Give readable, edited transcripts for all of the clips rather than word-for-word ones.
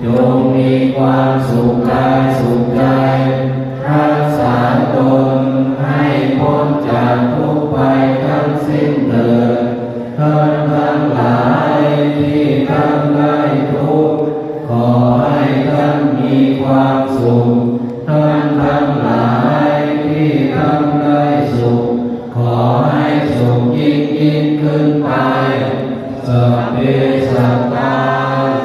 จงมีความสุขกายสุขใจรักษาตนให้พ้นจากทุกข์ภัยทั้งสิ้นเถิดท่านทั้งหลายที่ทั้งได้ทุกข์ขอให้ท่านมีความสุขท่านทั้งหลายที่ทั้งได้สุขขอให้สุขยิ่งขึ้นไปสัพเพสัตตา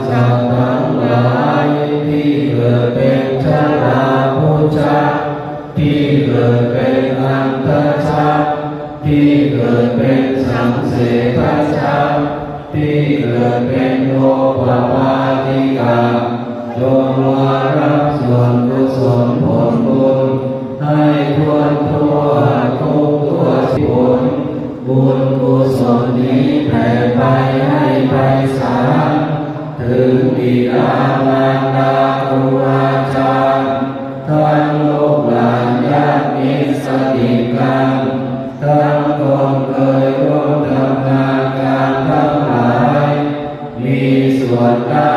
สัตว์ทั้งหลายที่เกิดเป็นชราพุทธะที่เกิดเป็นอันตชะที่เกิดเป็นสังเสทชะที่เกิดเป็นโอปปาติกาจงมารับส่วนกุศลผลบุญให้ทั่วทุกทั่วผลบุญกุศลนี้แผ่ไปให้ไพศาลถึงบิดามารดาครูอาจารย์ทั้งลูกหลานญาติมิตรสนิทกันทั้งคนเคยร่วมทำงานการทั้งหลายมีส่วนได้